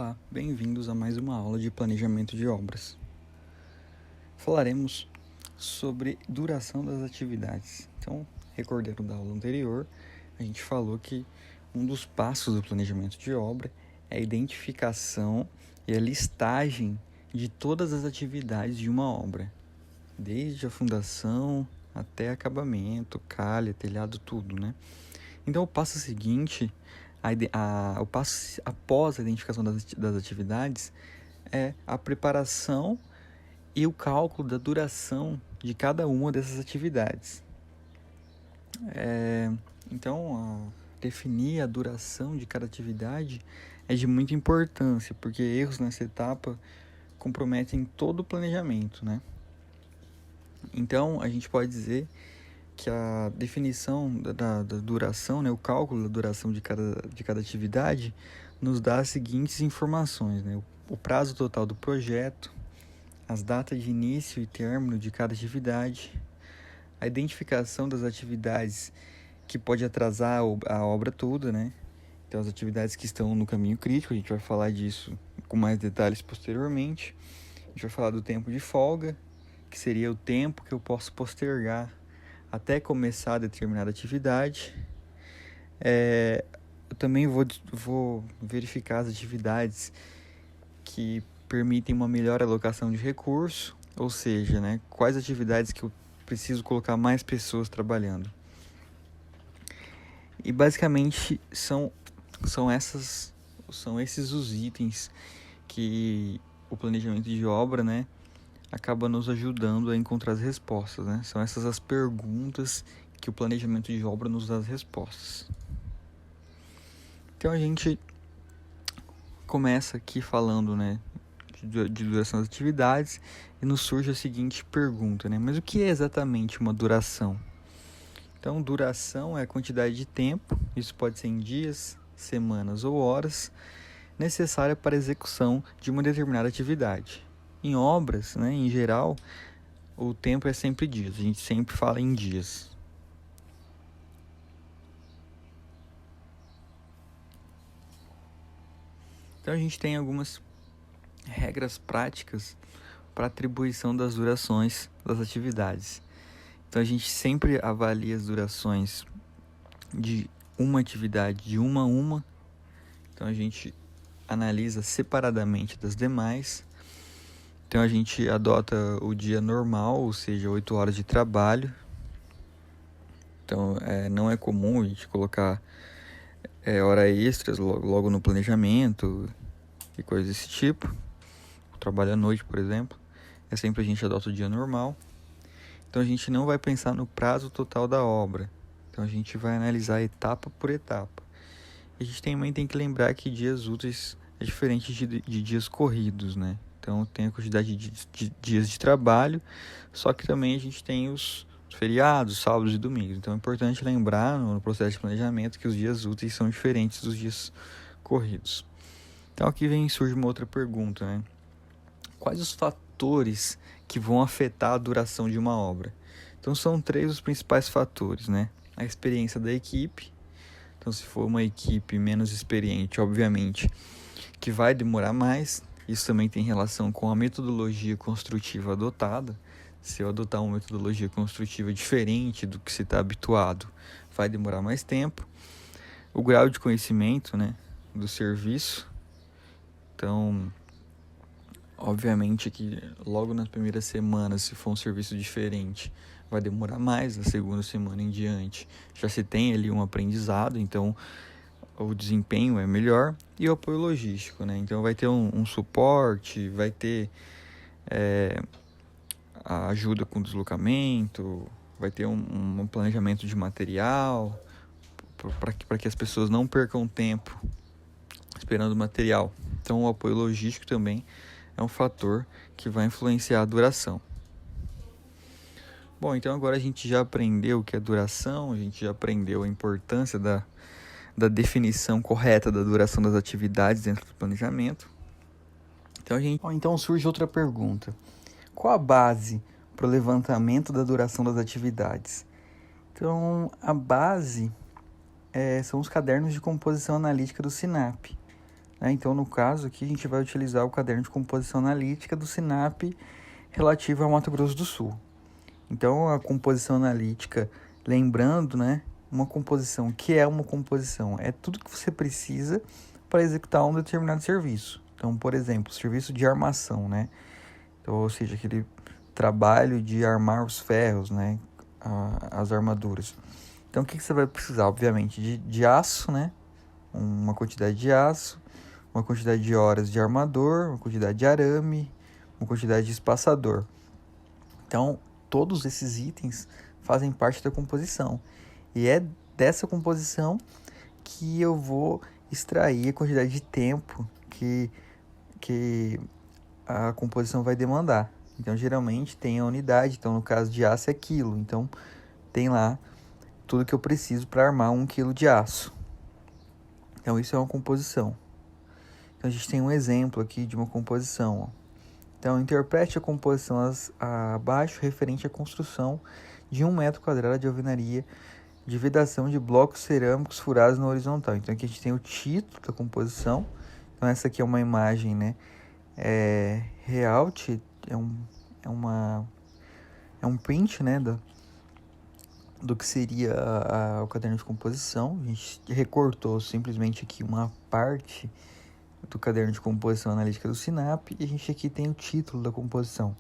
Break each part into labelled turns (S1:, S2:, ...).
S1: Olá, bem-vindos a mais uma aula de planejamento de obras. Falaremos sobre duração das atividades. Então, recordando da aula anterior, a gente falou que um dos passos do planejamento de obra é a identificação e a listagem de todas as atividades de uma obra, desde a fundação até acabamento, calha, telhado, tudo, né? Então, o passo seguinte, o passo após a identificação das atividades, é a preparação e o cálculo da duração de cada uma dessas atividades. Então, definir a duração de cada atividade é de muita importância, porque erros nessa etapa comprometem todo o planejamento, né? Então, a gente pode dizer que a definição da duração, né, o cálculo da duração de cada atividade, nos dá as seguintes informações, né? O prazo total do projeto, as datas de início e término de cada atividade, a identificação das atividades que pode atrasar a obra toda, né? Então, as atividades que estão no caminho crítico, a gente vai falar disso com mais detalhes posteriormente. A gente vai falar do tempo de folga, que seria o tempo que eu posso postergar até começar determinada atividade. Eu também vou verificar as atividades que permitem uma melhor alocação de recurso, ou seja, né, quais atividades que eu preciso colocar mais pessoas trabalhando. E basicamente são esses os itens que o planejamento de obra, né, acaba nos ajudando a encontrar as respostas, né? São essas as perguntas que o planejamento de obra nos dá as respostas. Então a gente começa aqui falando, né, de duração das atividades e nos surge a seguinte pergunta, né? Mas o que é exatamente uma duração? Então, duração é a quantidade de tempo, isso pode ser em dias, semanas ou horas, necessária para a execução de uma determinada atividade. Em obras, né, em geral, o tempo é sempre dias. A gente sempre fala em dias. Então, a gente tem algumas regras práticas para atribuição das durações das atividades. Então, a gente sempre avalia as durações de uma atividade de uma a uma. Então, a gente analisa separadamente das demais. Então, a gente adota o dia normal, ou seja, 8 horas de trabalho. Então, não é comum a gente colocar hora extras logo no planejamento e coisas desse tipo. O trabalho à noite, por exemplo. É sempre a gente adota o dia normal. Então, a gente não vai pensar no prazo total da obra. Então, a gente vai analisar etapa por etapa. E a gente também tem que lembrar que dias úteis é diferente de dias corridos, né? Então, tem a quantidade de dias de trabalho, só que também a gente tem os feriados, sábados e domingos. Então, é importante lembrar no processo de planejamento que os dias úteis são diferentes dos dias corridos. Então, aqui surge uma outra pergunta, né? Quais os fatores que vão afetar a duração de uma obra? Então, são 3 os principais fatores, né? A experiência da equipe. Então, se for uma equipe menos experiente, obviamente, que vai demorar mais. Isso também tem relação com a metodologia construtiva adotada. Se eu adotar uma metodologia construtiva diferente do que se está habituado, vai demorar mais tempo. O grau de conhecimento, né, do serviço. Então, obviamente que logo nas primeiras semanas, se for um serviço diferente, vai demorar mais. Na segunda semana em diante, já se tem ali um aprendizado, então o desempenho é melhor. E o apoio logístico, né? Então vai ter um suporte, vai ter a ajuda com deslocamento, vai ter um planejamento de material para que as pessoas não percam tempo esperando o material. Então o apoio logístico também é um fator que vai influenciar a duração. Bom, então agora a gente já aprendeu o que é duração, a gente já aprendeu a importância da definição correta da duração das atividades dentro do planejamento. Então surge outra pergunta. Qual a base para o levantamento da duração das atividades? Então, a base são os cadernos de composição analítica do SINAP. né? Então, no caso aqui, a gente vai utilizar o caderno de composição analítica do SINAP relativo ao Mato Grosso do Sul. Então, a composição analítica, lembrando, né, uma composição, que é uma composição? É tudo que você precisa para executar um determinado serviço. Então, por exemplo, serviço de armação, né? Então, ou seja, aquele trabalho de armar os ferros, né, as armaduras. Então, o que você vai precisar? Obviamente, de aço, né? Uma quantidade de aço, uma quantidade de horas de armador, uma quantidade de arame, uma quantidade de espaçador. Então, todos esses itens fazem parte da composição. E é dessa composição que eu vou extrair a quantidade de tempo que a composição vai demandar. Então, geralmente tem a unidade. Então, no caso de aço é quilo. Então, tem lá tudo que eu preciso para armar 1 quilo de aço. Então, isso é uma composição. Então, a gente tem um exemplo aqui de uma composição. Ó. Então, interprete a composição abaixo referente à construção de 1 metro quadrado de alvenaria de vedação de blocos cerâmicos furados na horizontal. Então, aqui a gente tem o título da composição. Então, essa aqui é uma imagem, né? Real, é um print, né? Do que seria o caderno de composição. A gente recortou simplesmente aqui uma parte do caderno de composição analítica do SINAP e a gente aqui tem o título da composição.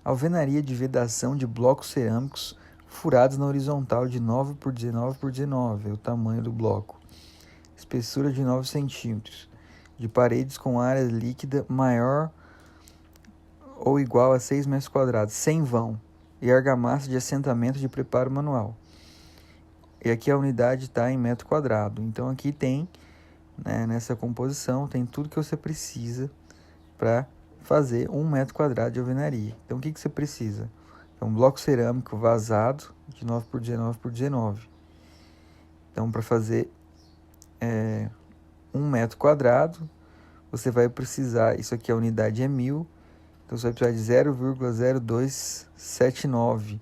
S1: Alvenaria de vedação de blocos cerâmicos furados na horizontal de 9 por 19 por 19, é o tamanho do bloco. Espessura de 9 centímetros. De paredes com área líquida maior ou igual a 6 metros quadrados, sem vão. E argamassa de assentamento de preparo manual. E aqui a unidade está em metro quadrado. Então aqui tem, né, nessa composição, tem tudo que você precisa para fazer 1 metro quadrado de alvenaria. Então o que você precisa? É um bloco cerâmico vazado de 9 por 19 por 19. Então para fazer 1 metro quadrado, você vai precisar, isso aqui a unidade é 1000, então você vai precisar de 0,0279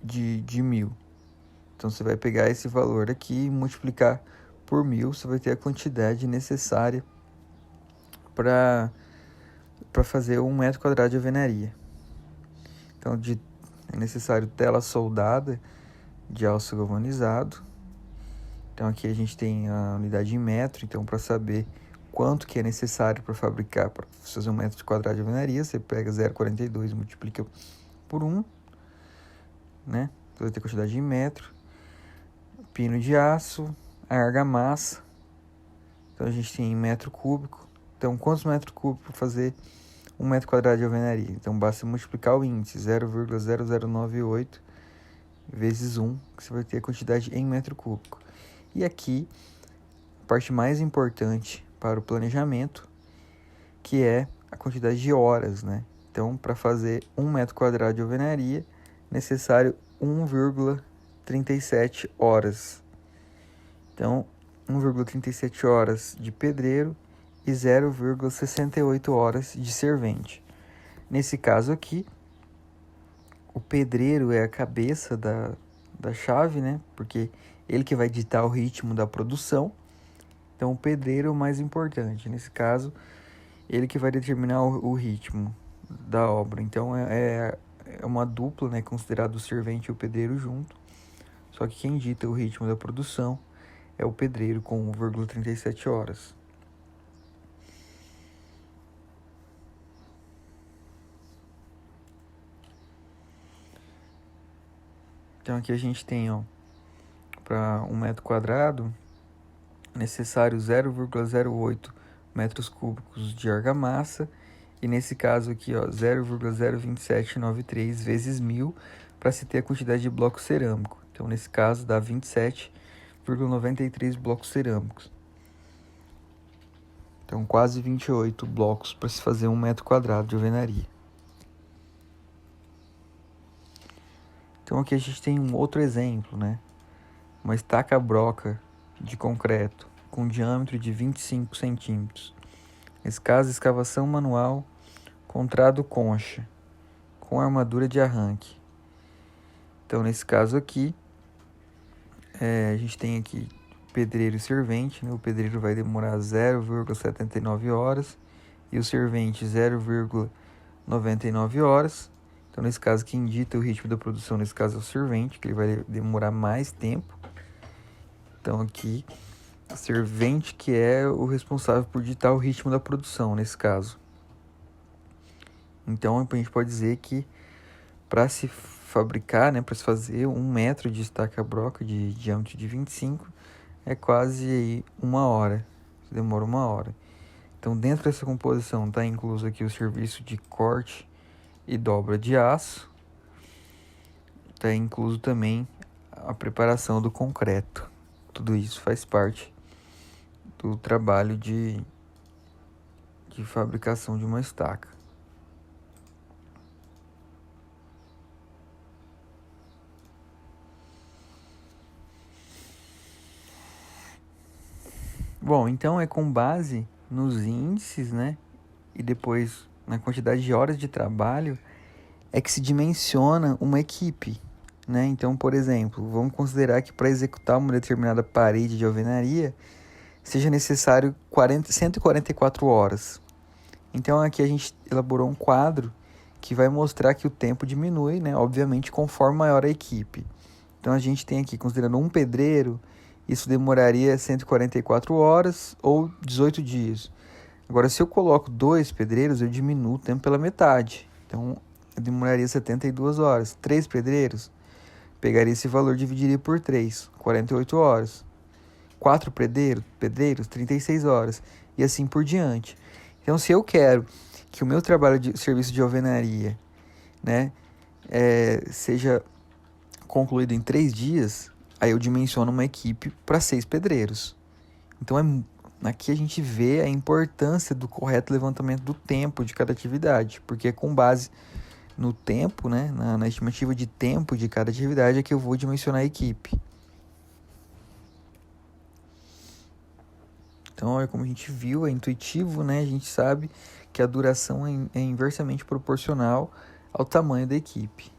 S1: de 1000. Então você vai pegar esse valor aqui e multiplicar por 1000, você vai ter a quantidade necessária para fazer 1 metro quadrado de alvenaria. Então é necessário tela soldada de aço galvanizado. Então aqui a gente tem a unidade em metro, então para saber quanto que é necessário para fabricar, para fazer 1 metro quadrado de alvenaria, você pega 0,42 e multiplica por 1, né? Você vai ter quantidade em metro. Pino de aço, a argamassa. Então a gente tem em metro cúbico. Então quantos metros cúbicos para fazer 1 metro quadrado de alvenaria? Então basta multiplicar o índice, 0,0098 vezes 1, que você vai ter a quantidade em metro cúbico. E aqui, a parte mais importante para o planejamento, que é a quantidade de horas, né? Então, para fazer 1 metro quadrado de alvenaria, necessário 1,37 horas. Então, 1,37 horas de pedreiro e 0,68 horas de servente. Nesse caso aqui, o pedreiro é a cabeça da chave, né? Porque ele que vai ditar o ritmo da produção. Então, o pedreiro é o mais importante. Nesse caso, ele que vai determinar o ritmo da obra. Então, é uma dupla, né? Considerado o servente e o pedreiro junto. Só que quem dita o ritmo da produção é o pedreiro com 1,37 horas. Então, aqui a gente tem, ó, para 1 metro quadrado, necessário 0,08 metros cúbicos de argamassa, e nesse caso aqui, ó, 0,02793 vezes 1000 para se ter a quantidade de bloco cerâmico. Então, nesse caso, dá 27,93 blocos cerâmicos. Então, quase 28 blocos para se fazer 1 metro quadrado de alvenaria. Então, aqui a gente tem um outro exemplo, né? Uma estaca broca de concreto com diâmetro de 25 centímetros. Nesse caso, escavação manual, contrado concha, com armadura de arranque. Então, nesse caso aqui, a gente tem aqui pedreiro e servente, né? O pedreiro vai demorar 0,79 horas e o servente 0,99 horas. Então, nesse caso, quem dita o ritmo da produção, nesse caso, é o servente, que ele vai demorar mais tempo. Então, aqui, o servente que é o responsável por ditar o ritmo da produção, nesse caso. Então, a gente pode dizer que para se fabricar, né, para se fazer 1 metro de estaca-broca de diâmetro de 25, é quase aí 1 hora. Demora 1 hora. Então, dentro dessa composição está incluso aqui o serviço de corte e dobra de aço. Está incluso também a preparação do concreto. Tudo isso faz parte do trabalho de fabricação de uma estaca. Bom, então é com base nos índices, né? E depois na quantidade de horas de trabalho é que se dimensiona uma equipe, né? Então, por exemplo, vamos considerar que para executar uma determinada parede de alvenaria seja necessário 144 horas. Então, aqui a gente elaborou um quadro que vai mostrar que o tempo diminui, né? Obviamente, conforme maior a equipe. Então, a gente tem aqui, considerando um pedreiro, isso demoraria 144 horas ou 18 dias. Agora, se eu coloco 2 pedreiros, eu diminuo o tempo pela metade. Então, eu demoraria 72 horas. 3 pedreiros, pegaria esse valor e dividiria por 3, 48 horas. 4 pedreiros, 36 horas. E assim por diante. Então, se eu quero que o meu trabalho de serviço de alvenaria, né, seja concluído em 3 dias, aí eu dimensiono uma equipe para 6 pedreiros. Então, aqui a gente vê a importância do correto levantamento do tempo de cada atividade, porque é com base no tempo, né, na estimativa de tempo de cada atividade, é que eu vou dimensionar a equipe. Então, como a gente viu, é intuitivo, né? A gente sabe que a duração é inversamente proporcional ao tamanho da equipe.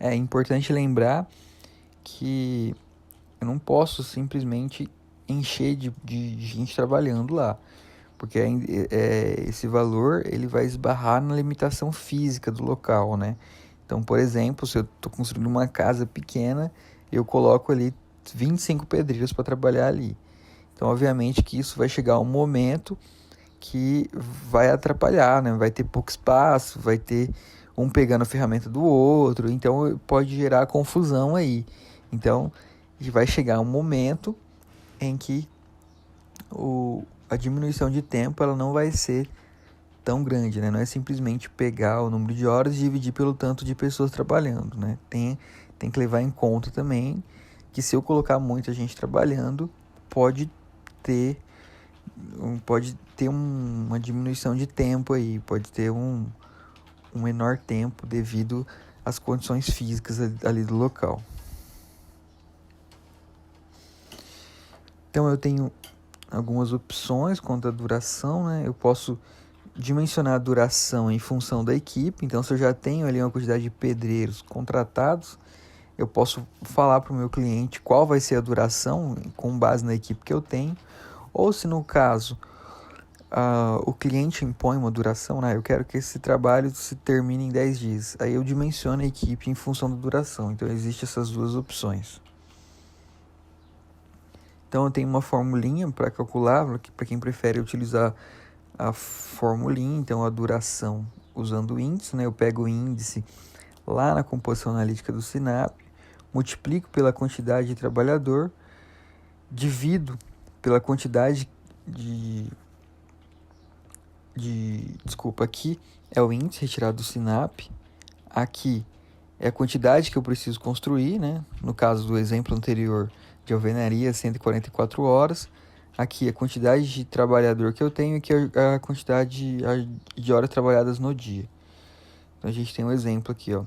S1: É importante lembrar que eu não posso simplesmente encher de gente trabalhando lá, porque esse valor ele vai esbarrar na limitação física do local, né? Então, por exemplo, se eu estou construindo uma casa pequena, eu coloco ali 25 pedreiros para trabalhar ali. Então, obviamente que isso vai chegar um momento que vai atrapalhar, né? Vai ter pouco espaço, vai ter um pegando a ferramenta do outro, então pode gerar confusão aí. Então, vai chegar um momento em que a diminuição de tempo ela não vai ser tão grande, né? Não é simplesmente pegar o número de horas e dividir pelo tanto de pessoas trabalhando, né? Tem que levar em conta também que se eu colocar muita gente trabalhando, pode ter uma diminuição de tempo aí, pode ter um menor tempo devido às condições físicas ali do local. Então eu tenho algumas opções quanto à duração, né? Eu posso dimensionar a duração em função da equipe. Então, se eu já tenho ali uma quantidade de pedreiros contratados, eu posso falar para o meu cliente qual vai ser a duração com base na equipe que eu tenho. Ou se no caso o cliente impõe uma duração, né? Eu quero que esse trabalho se termine em 10 dias. Aí eu dimensiono a equipe em função da duração. Então, existem essas duas opções. Então, eu tenho uma formulinha para calcular, para quem prefere utilizar a formulinha, então a duração usando o índice, né? Eu pego o índice lá na composição analítica do Sinap, multiplico pela quantidade de trabalhador, divido pela quantidade desculpa, aqui é o índice retirado do Sinap, aqui é a quantidade que eu preciso construir, né? No caso do exemplo anterior de alvenaria, 144 horas, aqui a quantidade de trabalhador que eu tenho e aqui a quantidade de horas trabalhadas no dia. Então, a gente tem um exemplo aqui, ó.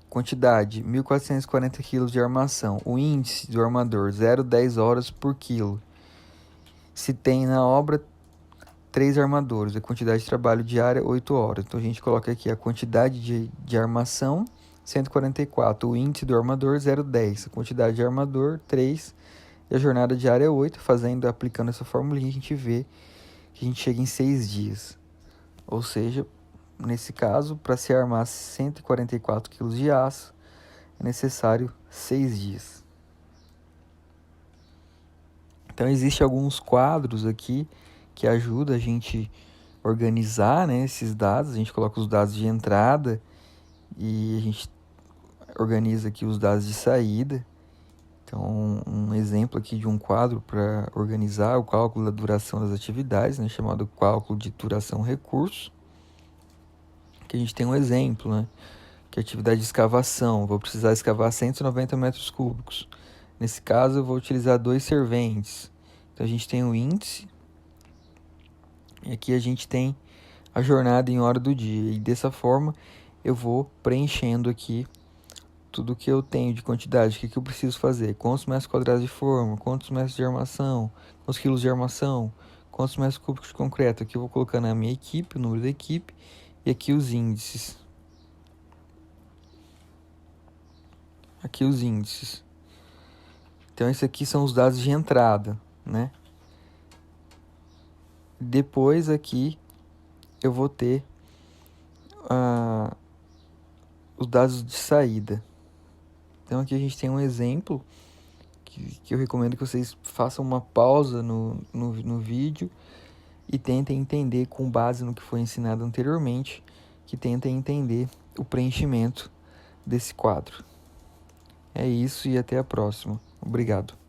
S1: Quantidade, 1.440 kg de armação. O índice do armador, 0,10 horas por quilo. Se tem na obra 3 armadores, a quantidade de trabalho diária 8 horas. Então a gente coloca aqui a quantidade de armação 144, o índice do armador 0,10, a quantidade de armador 3 e a jornada diária 8, aplicando essa formulinha a gente vê que a gente chega em 6 dias. Ou seja, nesse caso, para se armar 144 kg de aço, é necessário 6 dias. Então, existem alguns quadros aqui que ajudam a gente a organizar, né, esses dados. A gente coloca os dados de entrada e a gente organiza aqui os dados de saída. Então, um exemplo aqui de um quadro para organizar o cálculo da duração das atividades, né, chamado cálculo de duração recurso. Que a gente tem um exemplo, né, que é a atividade de escavação. Vou precisar escavar 190 metros cúbicos. Nesse caso, eu vou utilizar 2 serventes. Então, a gente tem o índice. E aqui a gente tem a jornada em hora do dia. E dessa forma, eu vou preenchendo aqui tudo que eu tenho de quantidade, o que eu preciso fazer, quantos metros quadrados de forma, quantos metros de armação, quantos quilos de armação, quantos metros cúbicos de concreto. Aqui eu vou colocando a minha equipe, o número da equipe, e aqui os índices. Aqui os índices. Então, esses aqui são os dados de entrada, né? Depois aqui eu vou ter os dados de saída. Então, aqui a gente tem um exemplo que eu recomendo que vocês façam uma pausa no vídeo e tentem entender, com base no que foi ensinado anteriormente, que tentem entender o preenchimento desse quadro. É isso e até a próxima. Obrigado.